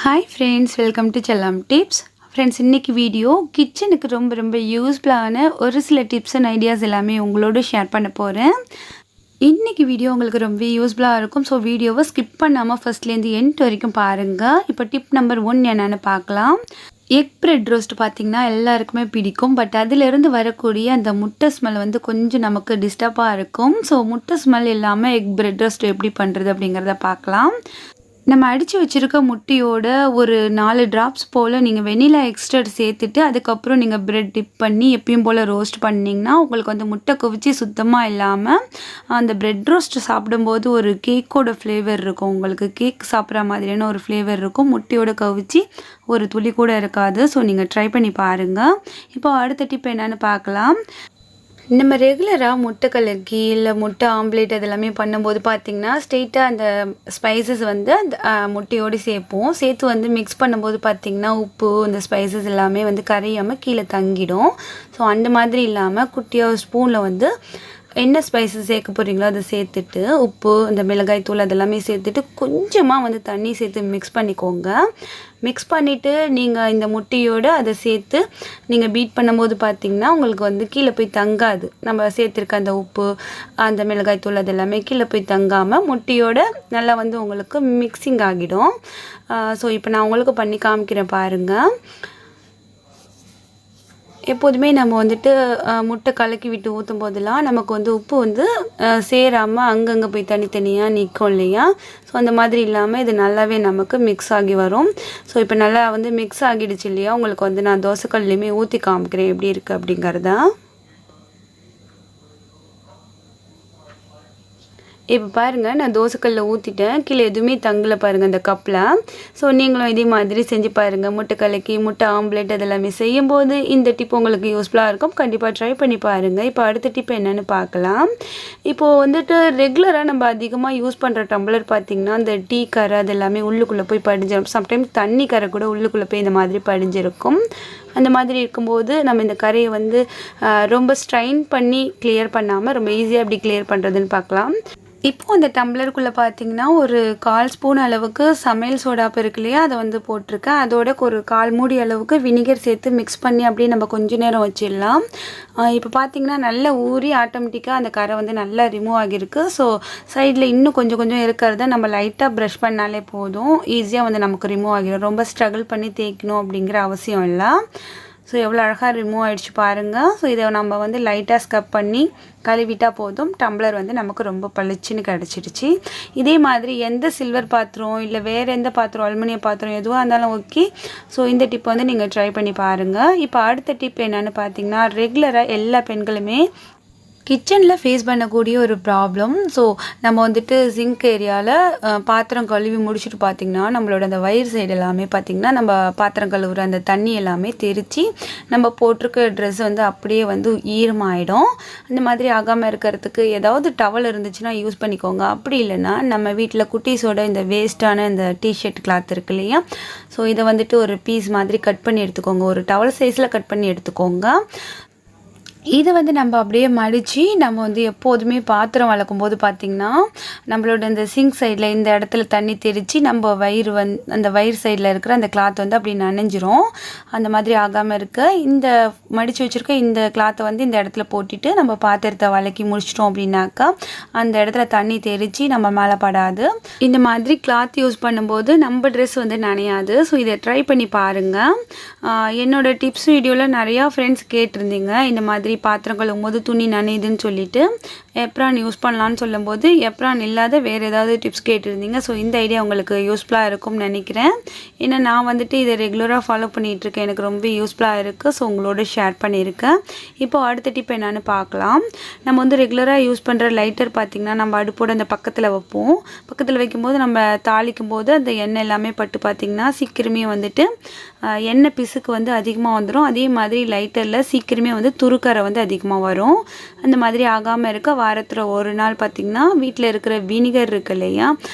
Hi friends, welcome to Chellam tips. Friends, இன்னைக்கு video கிச்சனுக்கு ரொம்ப யூஸ்ஃபுல்லான ஒரு சில டிப்ஸ் அண்ட் ஐடியாஸ் எல்லாமே உங்களோட ஷேர் பண்ண போறேன். இன்னைக்கு வீடியோ உங்களுக்கு ரொம்ப யூஸ்ஃபுல்லா இருக்கும். ஸோ வீடியோவை ஸ்கிப் பண்ணாமல் ஃபர்ஸ்ட்லேருந்து எண்ட் வரைக்கும் பாருங்க. இப்போ டிப் நம்பர் 1 என்னன்னு பார்க்கலாம். எக் பிரெட் ரோஸ்ட் பார்த்தீங்கன்னா எல்லாருக்குமே பிடிக்கும். பட் அதிலிருந்து வரக்கூடிய அந்த முட்டை ஸ்மெல் வந்து கொஞ்சம் நமக்கு டிஸ்டர்பாக இருக்கும். ஸோ முட்டை ஸ்மெல் இல்லாமல் எக் பிரெட் ரோஸ்ட் எப்படி பண்ணுறது அப்படிங்கிறத பார்க்கலாம். நம்ம அடித்து வச்சுருக்க முட்டையோட ஒரு 4 ட்ராப்ஸ் போல் நீங்கள் வெனிலா எக்ஸ்ட்ரா சேர்த்துட்டு அதுக்கப்புறம் நீங்கள் பிரெட் டிப் பண்ணி எப்பயும் போல் ரோஸ்ட் பண்ணிங்கன்னா உங்களுக்கு வந்து முட்டை குவிச்சு சுத்தமாக இல்லாமல் அந்த பிரெட் ரோஸ்ட் சாப்பிடும்போது ஒரு கேக்கோட ஃப்ளேவர் இருக்கும். உங்களுக்கு கேக் சாப்பிட்ற மாதிரியான ஒரு ஃப்ளேவர் இருக்கும். முட்டையோட கவிச்சு ஒரு துளி கூட இருக்காது. ஸோ நீங்கள் ட்ரை பண்ணி பாருங்கள். இப்போ அடுத்த டிப் என்னென்னு பார்க்கலாம். நம்ம ரெகுலராக முட்டை கலக்கி இல்லை முட்டை ஆம்லேட் அதெல்லாமே பண்ணும்போது பார்த்திங்கன்னா ஸ்ட்ரெயிட்டாக அந்த ஸ்பைசஸ் வந்து அந்த முட்டையோடு சேர்த்து வந்து மிக்ஸ் பண்ணும்போது பார்த்திங்கன்னா உப்பு இந்த ஸ்பைசஸ் எல்லாமே வந்து கரையாமல் கீழே தங்கிடும். ஸோ அந்த மாதிரி இல்லாமல் குட்டியாக ஸ்பூனில் வந்து என்ன ஸ்பைசஸ் சேர்க்க போகிறீங்களோ அதை சேர்த்துட்டு உப்பு இந்த மிளகாய் தூள் அதெல்லாமே சேர்த்துட்டு கொஞ்சமாக வந்து தண்ணி சேர்த்து மிக்ஸ் பண்ணிக்கோங்க. மிக்ஸ் பண்ணிவிட்டு நீங்கள் இந்த முட்டையோடு அதை சேர்த்து நீங்கள் பீட் பண்ணும்போது பார்த்திங்கன்னா உங்களுக்கு வந்து கீழே போய் தங்காது. நம்ம சேர்த்துருக்க அந்த உப்பு அந்த மிளகாய் தூள் அதெல்லாமே கீழே போய் தங்காமல் முட்டையோடு நல்லா வந்து உங்களுக்கு மிக்சிங் ஆகிடும். ஸோ இப்போ நான் உங்களுக்கு பண்ணி காமிக்கிறேன் பாருங்கள். எப்போதுமே நம்ம வந்துட்டு முட்டை கலக்கி விட்டு ஊற்றும் போதெல்லாம் நமக்கு வந்து உப்பு வந்து சேராமல் அங்கங்கே போய் தனித்தனியாக நிற்கும் இல்லையா? ஸோ அந்த மாதிரி இல்லாமல் இது நல்லாவே நமக்கு மிக்ஸ் ஆகி வரும். ஸோ இப்போ நல்லா வந்து மிக்ஸ் ஆகிடுச்சு இல்லையா? உங்களுக்கு வந்து நான் தோசைக்கல்லையுமே ஊற்றி காமிக்கிறேன் எப்படி இருக்குது அப்படிங்கிறதா. இப்போ பாருங்கள், நான் தோசைக்கல்லில் ஊற்றிட்டேன். கீழே எதுவுமே தங்கலை பாருங்கள் இந்த கப்பில். ஸோ நீங்களும் இதே மாதிரி செஞ்சு பாருங்கள். முட்டை கலக்கி முட்டை ஆம்லேட் அதெல்லாமே செய்யும்போது இந்த டிப் உங்களுக்கு யூஸ்ஃபுல்லாக இருக்கும். கண்டிப்பாக ட்ரை பண்ணி பாருங்கள். இப்போ அடுத்த டிப் என்னென்னு பார்க்கலாம். இப்போது வந்துட்டு ரெகுலராக நம்ம அதிகமாக யூஸ் பண்ணுற டம்ளர் பார்த்திங்கன்னா இந்த டீ கரை அதெல்லாமே உள்ளுக்குள்ளே போய் படிஞ்சிடும். சம்டைம்ஸ் தண்ணி கரை கூட உள்ளுக்குள்ளே போய் இந்த மாதிரி படிஞ்சிருக்கும். அந்த மாதிரி இருக்கும்போது நம்ம இந்த கரையை வந்து ரொம்ப ஸ்ட்ரைன் பண்ணி கிளியர் பண்ணாமல் ரொம்ப ஈஸியாக எப்படி கிளியர் பண்ணுறதுன்னு பார்க்கலாம். இப்போது அந்த டம்ளருக்குள்ளே பார்த்திங்கன்னா ஒரு 1/4 ஸ்பூன் அளவுக்கு சமையல் சோடாப்பு இருக்கு இல்லையா? அதை வந்து போட்டிருக்கேன். அதோட ஒரு 1/4 மூடி அளவுக்கு வினிகர் சேர்த்து மிக்ஸ் பண்ணி அப்படியே நம்ம கொஞ்ச நேரம் வச்சிடலாம். இப்போ பார்த்திங்கன்னா நல்லா ஊறி ஆட்டோமேட்டிக்காக அந்த கரை வந்து நல்லா ரிமூவ் ஆகியிருக்கு. ஸோ சைடில் இன்னும் கொஞ்சம் இருக்கிறத நம்ம லைட்டாக ப்ரஷ் பண்ணாலே போதும். ஈஸியாக வந்து நமக்கு ரிமூவ் ஆகிடும். ரொம்ப ஸ்ட்ரகிள் பண்ணி தேய்க்கணும் அப்படிங்கிற அவசியம் இல்லை. ஸோ எவ்வளோ அழகாக ரிமூவ் ஆகிடுச்சு பாருங்கள். ஸோ இதை நம்ம வந்து லைட்டாக ஸ்க்ரப் பண்ணி கழுவிட்டால் போதும். டம்ளர் வந்து நமக்கு ரொம்ப பளிச்சுன்னு கிடச்சிடுச்சு. இதே மாதிரி எந்த சில்வர் பாத்திரம் இல்லை வேறு எந்த பாத்திரம் அலுமினியம் பாத்திரம் எதுவாக இருந்தாலும் ஓகே. ஸோ இந்த டிப் வந்து நீங்கள் ட்ரை பண்ணி பாருங்கள். இப்போ அடுத்த டிப் என்னென்னு பார்த்தீங்கன்னா, ரெகுலராக எல்லா பெண்களுமே கிச்சனில் ஃபேஸ் பண்ணக்கூடிய ஒரு ப்ராப்ளம். ஸோ நம்ம வந்துட்டு சிங்க் ஏரியாவில் பாத்திரம் கழுவி முடிச்சுட்டு பார்த்திங்கன்னா நம்மளோட அந்த வயிறு சைடு எல்லாமே பார்த்திங்கன்னா நம்ம பாத்திரம் கழுவுற அந்த தண்ணி எல்லாமே தெரித்து நம்ம போட்டிருக்க ட்ரெஸ் வந்து அப்படியே வந்து ஈரமாயிடும். அந்த மாதிரி ஆகாமல் இருக்கிறதுக்கு ஏதாவது டவல் இருந்துச்சுன்னா யூஸ் பண்ணிக்கோங்க. அப்படி இல்லைன்னா நம்ம வீட்டில் குட்டீஸோட இந்த வேஸ்ட்டான இந்த டிஷர்ட் கிளாத் இருக்கு இல்லையா? ஸோ இதை வந்துட்டு ஒரு பீஸ் மாதிரி கட் பண்ணி எடுத்துக்கோங்க. ஒரு டவல் சைஸில் கட் பண்ணி எடுத்துக்கோங்க. இதை வந்து நம்ம அப்படியே மடித்து நம்ம வந்து எப்போதுமே பாத்திரம் வளர்க்கும்போது பார்த்திங்கன்னா நம்மளோட இந்த சிங்க் சைடில் இந்த இடத்துல தண்ணி தெரித்து நம்ம வயிறு அந்த வயிறு சைடில் இருக்கிற அந்த கிளாத் வந்து அப்படி நனைஞ்சிரும். அந்த மாதிரி ஆகாமல் இருக்க இந்த மடித்து வச்சுருக்க இந்த கிளாத்தை வந்து இந்த இடத்துல போட்டுட்டு நம்ம பாத்திரத்தை வளக்கி முடிச்சிட்டோம் அப்படின்னாக்கா அந்த இடத்துல தண்ணி தெரித்து நம்ம மேலே படாது. இந்த மாதிரி கிளாத் யூஸ் பண்ணும்போது நம்ம ட்ரெஸ் வந்து நனையாது. ஸோ இதை ட்ரை பண்ணி பாருங்கள். என்னோடய டிப்ஸ் வீடியோவில் நிறையா ஃப்ரெண்ட்ஸ் கேட்டிருந்தீங்க இந்த மாதிரி பாத்திரம் கழுவும் போது துணி நனையுதுன்னு சொல்லிட்டு எப்ரான் யூஸ் பண்ணலான்னு சொல்லும்போது எப்ரான் இல்லாத வேறு ஏதாவது டிப்ஸ் கேட்டிருந்தீங்க. ஸோ இந்த ஐடியா உங்களுக்கு யூஸ்ஃபுல்லாக இருக்கும்னு நினைக்கிறேன். ஏன்னா நான் வந்துட்டு இதை ரெகுலராக ஃபாலோ பண்ணிகிட்ருக்கேன். எனக்கு ரொம்ப யூஸ்ஃபுல்லாக இருக்குது. ஸோ உங்களோட ஷேர் பண்ணியிருக்கேன். இப்போ அடுத்த டிப் என்னென்னு பார்க்கலாம். நம்ம வந்து ரெகுலராக யூஸ் பண்ணுற லைட்டர் பார்த்திங்கன்னா நம்ம அடுப்போட அந்த பக்கத்தில் வைப்போம். பக்கத்தில் வைக்கும்போது நம்ம தாளிக்கும் போது அந்த எண்ணெய் எல்லாமே பட்டு பார்த்திங்கன்னா சீக்கிரமே வந்துட்டு எண்ணெய் பிசுக்கு வந்து அதிகமாக வந்துடும். அதே மாதிரி லைட்டரில் சீக்கிரமே வந்து துருக்கரை வந்து அதிகமாக வரும். அந்த மாதிரி ஆகாமல் இருக்க வாரத்தில் ஒரு நாள் பார்த்திங்கன்னா வீட்டில் இருக்கிற வினிகர் இருக்கு இல்லையா?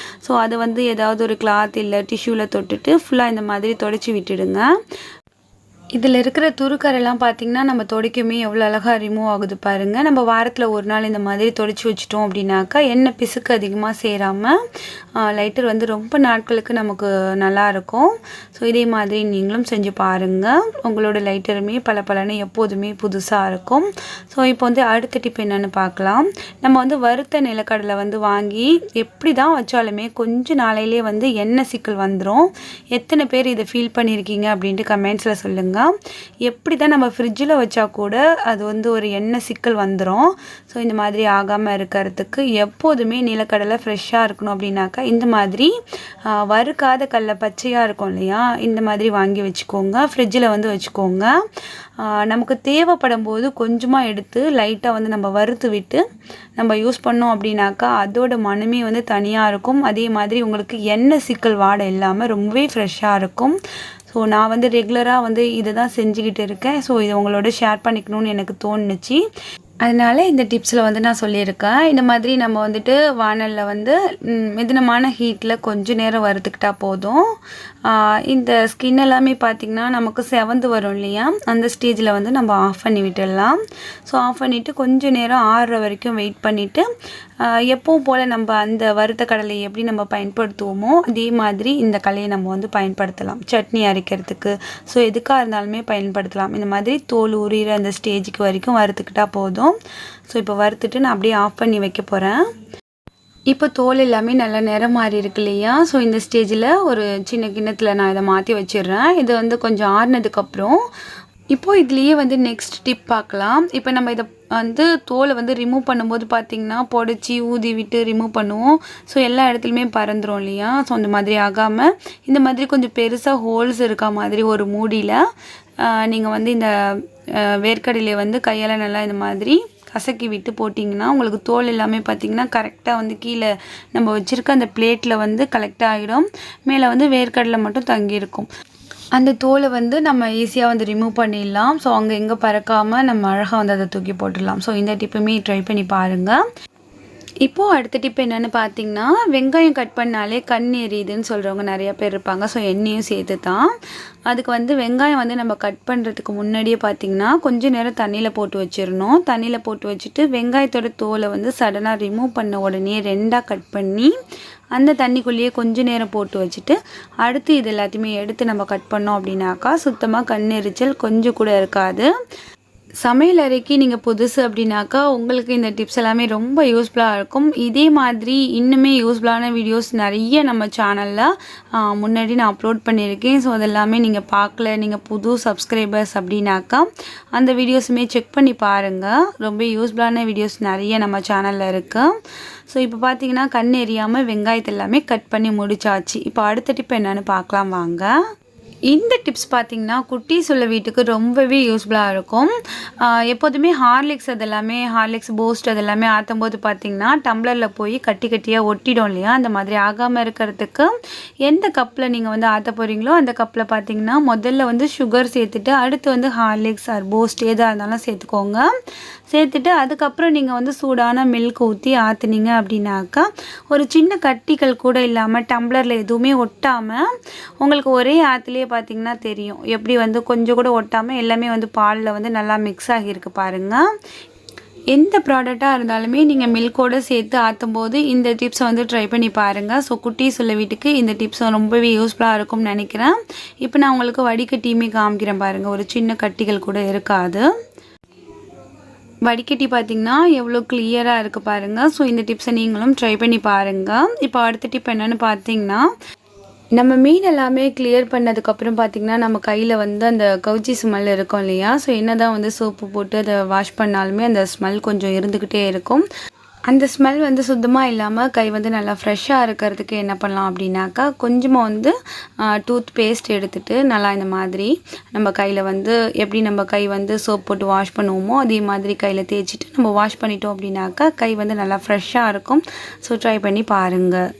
ஸோ அதை வந்து ஏதாவது ஒரு கிளாத் இல்லை டிஷ்யூவில் தொட்டுட்டு ஃபுல்லாக இந்த மாதிரி தொடச்சி விட்டுடுங்க. இதில் இருக்கிற துருக்கரெல்லாம் பார்த்திங்கன்னா நம்ம துடைக்குமே எவ்வளோ அழகாக ரிமூவ் ஆகுது பாருங்கள். நம்ம வாரத்தில் ஒரு நாள் இந்த மாதிரி துடைச்சி வச்சிட்டோம் அப்படின்னாக்கா எண்ணெய் பிசுக்கு அதிகமாக சேராமல் லைட்டர் வந்து ரொம்ப நாட்களுக்கு நமக்கு நல்லாயிருக்கும். ஸோ இதே மாதிரி நீங்களும் செஞ்சு பாருங்கள். உங்களோட லைட்டருமே பளபளன்னு எப்போதுமே புதுசாக இருக்கும். ஸோ இப்போ வந்து அடுத்த டிப் என்னென்னு பார்க்கலாம். நம்ம வந்து வறுத்த நிலக்கடலை வந்து வாங்கி எப்படி தான் வச்சாலுமே கொஞ்சம் நாளையிலே வந்து எண்ணெய் சிக்கல் வந்துடும். எத்தனை பேர் இதை ஃபீல் பண்ணியிருக்கீங்க அப்படின்ட்டு கமெண்ட்ஸில் சொல்லுங்கள். எப்படி தான் நம்ம ஃப்ரிட்ஜில் வச்சா கூட அது வந்து ஒரு எண்ணெய் சிக்கல் வந்துடும். ஸோ இந்த மாதிரி ஆகாமல் இருக்கிறதுக்கு எப்போதுமே நிலக்கடலை ஃப்ரெஷ்ஷாக இருக்கணும் அப்படின்னாக்கா இந்த மாதிரி வறுக்காத கடலை பச்சையாக இருக்கும் இல்லையா, இந்த மாதிரி வாங்கி வச்சுக்கோங்க. ஃப்ரிட்ஜில் வந்து வச்சுக்கோங்க. நமக்கு தேவைப்படும் போது கொஞ்சமாக எடுத்து லைட்டாக வந்து நம்ம வறுத்து விட்டு நம்ம யூஸ் பண்ணோம் அப்படின்னாக்கா அதோட மனமே வந்து தனியாக இருக்கும். அதே மாதிரி உங்களுக்கு எண்ணெய் சிக்கல் வாடை இல்லாமல் ரொம்பவே ஃப்ரெஷ்ஷாக இருக்கும். ஸோ நான் வந்து ரெகுலராக வந்து இதை தான் செஞ்சுக்கிட்டு இருக்கேன். ஸோ இதை உங்களோட ஷேர் பண்ணிக்கணும்னு எனக்கு தோணுச்சு. அதனால் இந்த டிப்ஸில் வந்து நான் சொல்லியிருக்கேன். இந்த மாதிரி நம்ம வந்துட்டு வானலில் வந்து மிதமான ஹீட்டில் கொஞ்சம் நேரம் வறுத்துக்கிட்டா போதும். இந்த ஸ்கின் எல்லாமே பார்த்திங்கன்னா நமக்கு செவந்து வரும் இல்லையா, அந்த ஸ்டேஜில் வந்து நம்ம ஆஃப் பண்ணி விட்டுடலாம். ஸோ ஆஃப் பண்ணிவிட்டு கொஞ்சம் நேரம் ஆறுற வரைக்கும் வெயிட் பண்ணிவிட்டு எப்பவும் போல் நம்ம அந்த வறுத்த கடலையை எப்படி நம்ம பயன்படுத்துவோமோ அதே மாதிரி இந்த கலையை நம்ம வந்து பயன்படுத்தலாம். சட்னி அரைக்கிறதுக்கு ஸோ எதுக்காக இருந்தாலுமே பயன்படுத்தலாம். இந்த மாதிரி தோல் உரிகிற அந்த ஸ்டேஜுக்கு வரைக்கும் வறுத்துக்கிட்டா போதும். ஸோ இப்போ வறுத்துட்டு நான் அப்படியே ஆஃப் பண்ணி வைக்க போகிறேன். இப்போ தோல் எல்லாமே நல்ல நிறம் மாறி இருக்கு இல்லையா. ஸோ இந்த ஸ்டேஜில் ஒரு சின்ன கிண்ணத்தில் நான் இதை மாற்றி வச்சிடுறேன். இது வந்து கொஞ்சம் ஆறுனதுக்கப்புறம் இப்போது இதுலேயே வந்து நெக்ஸ்ட் டிப் பார்க்கலாம். இப்போ நம்ம இதை வந்து தோலை வந்து ரிமூவ் பண்ணும்போது பார்த்திங்கன்னா புடச்சி ஊதி விட்டு ரிமூவ் பண்ணுவோம். ஸோ எல்லா இடத்துலையுமே பறந்துடும் இல்லையா. ஸோ அந்த மாதிரி ஆகாமல் இந்த மாதிரி கொஞ்சம் பெருசாக ஹோல்ஸ் இருக்க மாதிரி ஒரு மூடியில் நீங்கள் வந்து இந்த வேர்க்கடலையை வந்து கையால் நல்லா இந்த மாதிரி கசக்கி விட்டு போட்டிங்கன்னா உங்களுக்கு தோல் எல்லாமே பார்த்திங்கன்னா கரெக்டாக வந்து கீழே நம்ம வச்சுருக்க அந்த பிளேட்டில் வந்து கலெக்ட் ஆகிடும். மேலே வந்து வேர்க்கடலை மட்டும் தங்கியிருக்கும். அந்த தோலை வந்து நம்ம ஈஸியாக வந்து ரிமூவ் பண்ணிடலாம். ஸோ அங்கே எங்கே பறக்காமல் நம்ம அழகாக வந்து அதை தூக்கி போட்டுடலாம். ஸோ இந்த டிப்புமே ட்ரை பண்ணி பாருங்கள். இப்போது அடுத்த டிப் என்னென்னு பார்த்தீங்கன்னா, வெங்காயம் கட் பண்ணாலே கண் எரியுதுன்னு சொல்கிறவங்க நிறையா பேர் இருப்பாங்க. ஸோ எண்ணெயும் சேர்த்து தான். அதுக்கு வந்து வெங்காயம் வந்து நம்ம கட் பண்ணுறதுக்கு முன்னாடியே பார்த்திங்கன்னா கொஞ்சம் நேரம் தண்ணியில் போட்டு வச்சிடணும். தண்ணியில் போட்டு வச்சுட்டு வெங்காயத்தோட தோலை வந்து சடனாக ரிமூவ் பண்ண உடனே ரெண்டாக கட் பண்ணி அந்த தண்ணிக்குள்ளேயே கொஞ்சம் நேரம் போட்டு வச்சுட்டு அடுத்து இது எல்லாத்தையுமே எடுத்து நம்ம கட் பண்ணோம் அப்படின்னாக்கா சுத்தமாக கண் எரிச்சல் கொஞ்சம் கூட இருக்காது. சமையல் அறைக்கு நீங்கள் புதுசு அப்படின்னாக்கா உங்களுக்கு இந்த டிப்ஸ் எல்லாமே ரொம்ப யூஸ்ஃபுல்லாக இருக்கும். இதே மாதிரி இன்னுமே யூஸ்ஃபுல்லான வீடியோஸ் நிறைய நம்ம சேனலில் முன்னாடி நான் அப்லோட் பண்ணியிருக்கேன். ஸோ அதெல்லாமே நீங்கள் பார்க்கல, நீங்கள் புது சப்ஸ்கிரைபர்ஸ் அப்படின்னாக்கா அந்த வீடியோஸுமே செக் பண்ணி பாருங்கள். ரொம்ப யூஸ்ஃபுல்லான வீடியோஸ் நிறைய நம்ம சேனலில் இருக்குது. ஸோ இப்போ பார்த்தீங்கன்னா கண் எரியாமல் வெங்காயத்தை எல்லாமே கட் பண்ணி முடிச்சாச்சு. இப்போ அடுத்த டிப் என்னென்னு பார்க்கலாம் வாங்க. இந்த டிப்ஸ் பார்த்திங்கன்னா குட்டீஸ் உள்ள வீட்டுக்கு ரொம்பவே யூஸ்ஃபுல்லாக இருக்கும். எப்போதுமே ஹார்லிக்ஸ் அதெல்லாமே ஹார்லிக்ஸ் பூஸ்ட் அதெல்லாமே ஆற்றும் போது பார்த்திங்கன்னா டம்ளரில் போய் கட்டி கட்டியாக ஒட்டிடும் இல்லையா. அந்த மாதிரி ஆகாமல் இருக்கிறதுக்கு எந்த கப்பில் நீங்கள் வந்து ஆற்ற போகிறீங்களோ அந்த கப்பில் பார்த்திங்கன்னா முதல்ல வந்து சுகர் சேர்த்துட்டு அடுத்து வந்து ஹார்லிக்ஸ் ஆர் பூஸ்ட் எதாக இருந்தாலும் சேர்த்துக்கோங்க. சேர்த்துட்டு அதுக்கப்புறம் நீங்கள் வந்து சூடான மில்க் ஊற்றி ஆற்றுனீங்க அப்படின்னாக்கா ஒரு சின்ன கட்டிகள் கூட இல்லாமல் டம்ளரில் எதுவுமே ஒட்டாமல் உங்களுக்கு ஒரே ஆற்றுலேயே பார்த்திங்கன்னா தெரியும். எப்படி வந்து கொஞ்சம் கூட ஒட்டாமல் எல்லாமே வந்து பாலில் வந்து நல்லா மிக்ஸ் ஆகியிருக்கு பாருங்கள். எந்த ப்ராடக்டாக இருந்தாலுமே நீங்கள் மில்கோடு சேர்த்து ஆற்றும் போது இந்த டிப்ஸை வந்து ட்ரை பண்ணி பாருங்கள். ஸோ குட்டீஸ் உள்ள வீட்டுக்கு இந்த டிப்ஸ் ரொம்பவே யூஸ்ஃபுல்லாக இருக்கும்னு நினைக்கிறேன். இப்போ நான் உங்களுக்கு வடிகட்டியுமே காமிக்கிறேன் பாருங்கள். ஒரு சின்ன கட்டிகள் கூட இருக்காது. வடிகட்டி பார்த்திங்கன்னா எவ்வளோ கிளியராக இருக்குது பாருங்கள். ஸோ இந்த டிப்ஸை நீங்களும் ட்ரை பண்ணி பாருங்கள். இப்போ அடுத்த டிப் என்னென்னு பார்த்தீங்கன்னா, நம்ம மீன் எல்லாமே கிளியர் பண்ணதுக்கப்புறம் பார்த்திங்கன்னா நம்ம கையில் வந்து அந்த கவுச்சி ஸ்மெல் இருக்கும் இல்லையா. ஸோ என்ன தான் வந்து சோப்பு போட்டு அதை வாஷ் பண்ணாலுமே அந்த ஸ்மெல் கொஞ்சம் இருந்துக்கிட்டே இருக்கும். அந்த ஸ்மெல் வந்து சுத்தமாக இல்லாமல் கை வந்து நல்லா ஃப்ரெஷ்ஷாக இருக்கிறதுக்கு என்ன பண்ணலாம் அப்படின்னாக்கா கொஞ்சமாக வந்து டூத் பேஸ்ட் எடுத்துகிட்டு நல்லா இந்த மாதிரி நம்ம கையில் வந்து எப்படி நம்ம கை வந்து சோப் போட்டு வாஷ் பண்ணுவோமோ அதே மாதிரி கையில் தேய்ச்சிட்டு நம்ம வாஷ் பண்ணிட்டோம் அப்படின்னாக்கா கை வந்து நல்லா ஃப்ரெஷ்ஷாக இருக்கும். ஸோ ட்ரை பண்ணி பாருங்கள்.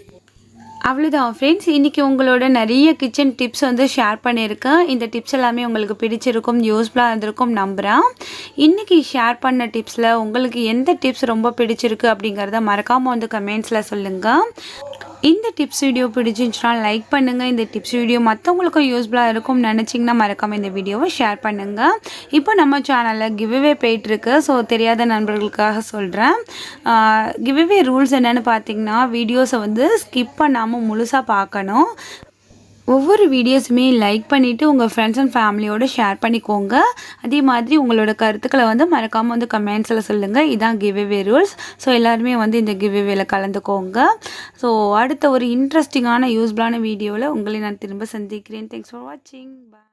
அவ்வளோதான் ஃப்ரெண்ட்ஸ், இன்றைக்கி உங்களோட நிறைய கிச்சன் டிப்ஸ் வந்து ஷேர் பண்ணியிருக்கேன். இந்த டிப்ஸ் எல்லாமே உங்களுக்கு பிடிச்சிருக்கும், யூஸ்ஃபுல்லாக இருந்திருக்கும் நம்புகிறேன். இன்றைக்கி ஷேர் பண்ண டிப்ஸில் உங்களுக்கு எந்த டிப்ஸ் ரொம்ப பிடிச்சிருக்கு அப்படிங்கிறத மறக்காமல் வந்து கமெண்ட்ஸில் சொல்லுங்கள். இந்த டிப்ஸ் வீடியோ பிடிச்சிருந்துச்சுன்னா லைக் பண்ணுங்கள். இந்த டிப்ஸ் வீடியோ மற்றவங்களுக்கும் யூஸ்ஃபுல்லாக இருக்கும்னு நினச்சிங்கன்னா மறக்காமல் இந்த வீடியோவை ஷேர் பண்ணுங்கள். இப்போ நம்ம சேனலில் கிவ்அவே போயிட்டுருக்கு. ஸோ தெரியாத நண்பர்களுக்காக சொல்கிறேன். கிவ்அவே ரூல்ஸ் என்னென்னு பார்த்தீங்கன்னா, வீடியோஸை வந்து ஸ்கிப் பண்ணாமல் முழுசாக பார்க்கணும். ஒவ்வொரு வீடியோஸுமே லைக் பண்ணிவிட்டு உங்கள் ஃப்ரெண்ட்ஸ் அண்ட் ஃபேமிலியோடு ஷேர் பண்ணிக்கோங்க. அதே மாதிரி உங்களோட கருத்துக்களை வந்து மறக்காமல் வந்து கமெண்ட்ஸில் சொல்லுங்கள். இதான் கிவ்அவே ரூல்ஸ். ஸோ எல்லாருமே வந்து இந்த கிவ்அவேல கலந்துக்கோங்க. ஸோ அடுத்த ஒரு இன்ட்ரெஸ்டிங்கான யூஸ்ஃபுல்லான வீடியோவில் உங்களை நான் திரும்ப சந்திக்கிறேன். தேங்க்ஸ் ஃபார் வாட்சிங். பாய்.